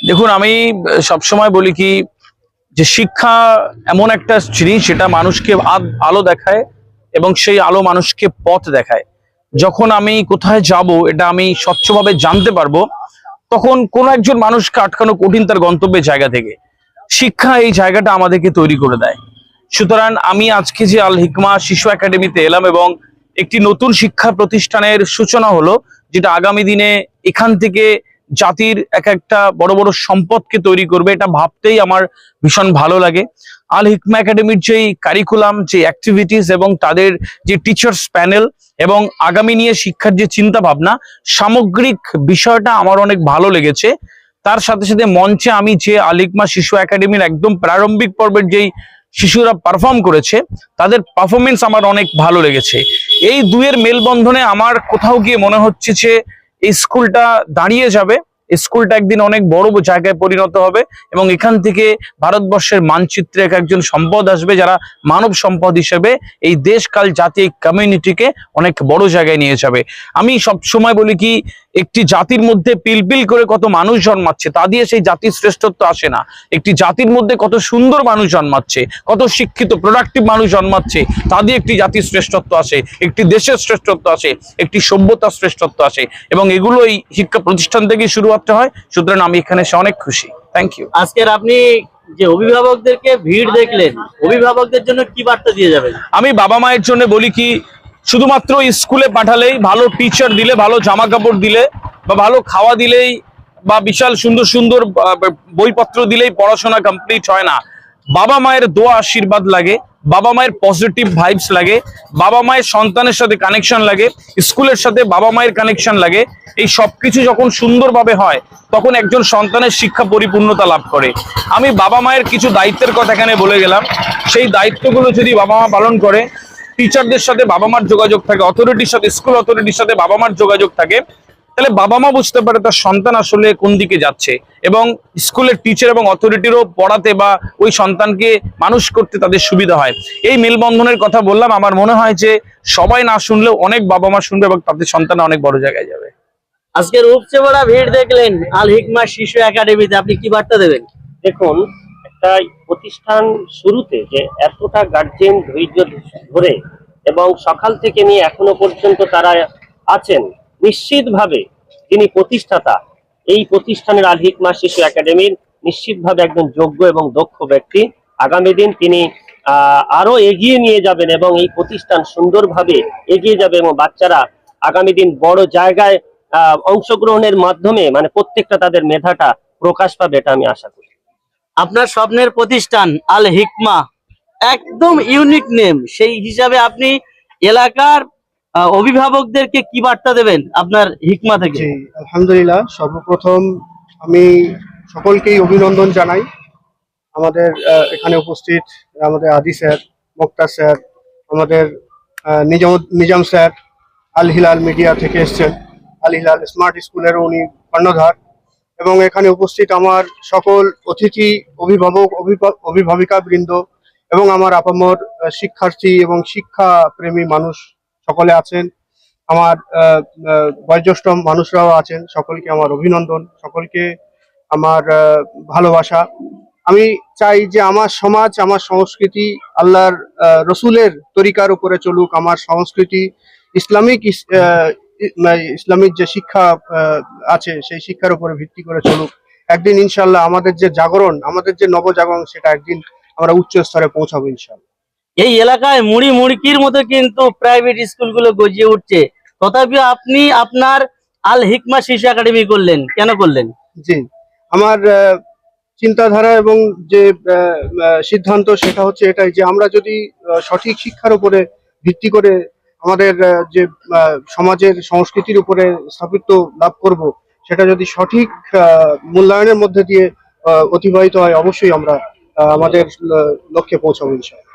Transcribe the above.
দেখুন, আমি সবসময় বলি কি যে শিক্ষা এমন একটা জিনিস যেটা মানুষকে আলো দেখায় এবং সেই আলো মানুষকে পথ দেখায়। যখন আমি কোথায় যাব এটা আমি স্বচ্ছভাবে জানতে পারবো, তখন কোনো একজন মানুষকে আটকানো কঠিন তার গন্তব্যের জায়গা থেকে। শিক্ষা এই জায়গাটা আমাদেরকে তৈরি করে দেয়। সুতরাং আমি আজকে যে আল হিকমা শিশু একাডেমিতে এলাম এবং একটি নতুন শিক্ষা প্রতিষ্ঠানের সূচনা হলো, যেটা আগামী দিনে এখান থেকে জাতির এক একটা বড় বড় সম্পদকে তৈরি করবে, এটা ভাবতেই আমার ভীষণ ভালো লাগে। আল হিকমা একাডেমির যেই কারিকুলাম, যে অ্যাক্টিভিটিস এবং তাদের যে টিচার্স প্যানেল এবং আগামী নিয়ে শিক্ষার যে চিন্তা ভাবনা, সামগ্রিক বিষয়টা আমার অনেক ভালো লেগেছে। তার সাথে সাথে মঞ্চে আমি যে আল হিকমা শিশু একাডেমির একদম প্রারম্ভিক পর্বের যেই শিশুরা পারফর্ম করেছে, তাদের পারফরমেন্স আমার অনেক ভালো লেগেছে। এই দুয়ের মেলবন্ধনে আমার কোথাও গিয়ে মনে হচ্ছে যে এই স্কুলটা দাঁড়িয়ে যাবে, স্কুলটা একদিন অনেক বড় জায়গায় পরিণত হবে এবং এখান থেকে ভারতবর্ষের মানচিত্রে এক একজন সম্পদ আসবে, যারা মানব সম্পদ হিসেবে এই দেশ কাল জাতি কমিউনিটিকে অনেক বড় জায়গায় নিয়ে যাবে। আমি সব সময় বলি কি, একটি জাতির মধ্যে পিলপিল করে কত মানুষ জন্মাচ্ছে, তা দিয়ে সেই জাতির শ্রেষ্ঠত্ব আসে না। একটি জাতির মধ্যে কত সুন্দর মানুষ জন্মাচ্ছে, কত শিক্ষিত প্রোডাক্টিভ মানুষ জন্মাচ্ছে, তা দিয়ে একটি জাতির শ্রেষ্ঠত্ব আসে, একটি দেশের শ্রেষ্ঠত্ব আসে, একটি সভ্যতার শ্রেষ্ঠত্ব আসে এবং এগুলো এই শিক্ষা প্রতিষ্ঠান থেকেই শুরু করতে হয়। সুতরাং আমি এখানে এসে অনেক খুশি। Thank you. আজকের আপনি যে অভিভাবকদেরকে ভিড় দেখলেন, অভিভাবকদের জন্য কি বার্তা দিয়ে যাবেন? আমি বাবা মায়ের জন্য বলি কি, শুধুমাত্র স্কুলে পাঠালেই, ভালো টিচার দিলে, ভালো জামা কাপড় দিলে বা ভালো খাওয়া দিলেই বা বিশাল সুন্দর সুন্দর বইপত্র দিলেই পড়াশোনা কমপ্লিট হয় না। বাবা মায়ের দোয়া আশীর্বাদ লাগে, বাবা মায়ের পজিটিভ ভাইবস লাগে, বাবা মায়ের সন্তানের সাথে কানেকশন লাগে, স্কুলের সাথে বাবা মায়ের কানেকশন লাগে। এই সবকিছু যখন সুন্দরভাবে হয়, তখন একজন সন্তানের শিক্ষা পরিপূর্ণতা লাভ করে। আমি বাবা মায়ের কিছু দায়িত্বের কথা এখানে বলে গেলাম। সেই দায়িত্বগুলো যদি বাবা মা পালন করে, টিচারদের সাথে বাবা মার যোগাযোগ থাকে, অথরিটির সাথে, স্কুল অথরিটির সাথে বাবা মার যোগাযোগ থাকে, তাহলে বাবা মা বুঝতে পারে তার সন্তান আসলে কোন দিকে যাচ্ছে এবং স্কুলের টিচার এবং অথরিটিরও পড়াতে বা ওই সন্তানকে মানুষ করতে তাদের সুবিধা হয়। এই মেলবন্ধনের কথা বললাম। আমার মনে হয় যে সবাই না শুনলেও অনেক বাবা মা শুনবে এবং তাদের সন্তান অনেক বড় জায়গায় যাবে। আজকের উপচে পড়া ভিড় দেখলেন আল হিকমা শিশু একাডেমিতে, আপনি কি বার্তা দেবেন? দেখুন, একটা প্রতিষ্ঠান শুরুতে যে এতটা গার্জেন ধৈর্য ধরে এবং সকাল থেকে নিয়ে এখনো পর্যন্ত তারা আছেন, নিশ্চিতভাবে যিনি প্রতিষ্ঠাতা এই প্রতিষ্ঠানের আল হিকমা শিশু একাডেমির নিশ্চিতভাবে একজন যোগ্য এবং দক্ষ ব্যক্তি। আগামী দিন তিনি আরো এগিয়ে নিয়ে যাবেন এবং এই প্রতিষ্ঠান সুন্দরভাবে এগিয়ে যাবে এবং বাচ্চারা আগামী দিন বড় জায়গায় অংশগ্রহণের মাধ্যমে মানে প্রত্যেকটা তাদের মেধাটা প্রকাশ পাবে, এটা আমি আশা করি। আপনার স্বপ্নের প্রতিষ্ঠান আল হিকমা, একদম ইউনিক নেম, সেই হিসাবে আপনি এলাকার অভিভাবকদেরকে কি বার্তা দেবেন আপনার হিকমা থেকে? জি, আলহামদুলিল্লাহ, সর্বপ্রথম আমি সকলকেই অভিনন্দন জানাই। আমাদের এখানে উপস্থিত আমাদের আদি স্যার, মোক্তার স্যার, আমাদের Nizam sir, Al Hilal media থেকে এসছেন, আল হিলাল স্মার্ট স্কুলের উনি কর্ণধার, এবং এখানে উপস্থিত আমার সকল অতিথি, অভিভাবক, অভিভাবিকা বৃন্দ এবং আমার আপামর শিক্ষার্থী এবং শিক্ষা প্রেমী মানুষ সকলে আছেন। আমার বয়োজ্যেষ্ঠ মানুষরাও আছেন। সকলকে আমার অভিনন্দন, সকলকে আমার ভালোবাসা। আমি চাই যে আমার সমাজ, আমার সংস্কৃতি আল্লাহর রসুলের তরিকার উপরে চলুক। আমার সংস্কৃতি ইসলামিক যে শিক্ষা আছে সেই শিক্ষার উপরে ভিত্তি করে চলুক। একদিন ইনশাল্লাহ আমাদের যে জাগরণ, আমাদের যে নবজাগরণ, সেটা একদিন আমরা উচ্চ স্তরে পৌঁছাবো ইনশাল্লাহ। এই এলাকায় মুড়ি মুড়কির মতো কিন্তু প্রাইভেট স্কুলগুলো গজিয়ে উঠছে, তথাপি আপনি আপনার আল হিকমা শিশু একাডেমি করলেন, কেন করলেন? জি, আমার চিন্তাধারা এবং যে সিদ্ধান্ত, সেটা হচ্ছে এটাই যে আমরা যদি সঠিক শিক্ষার উপরে ভিত্তি করে আমাদের যে সমাজের সংস্কৃতির উপরে স্থাপিত লাভ করব, সেটা যদি সঠিক মূল্যায়নের মধ্যে দিয়ে অতিবাহিত হয়, অবশ্যই আমরা আমাদের লক্ষ্যে পৌঁছাবো ইনশাআল্লাহ।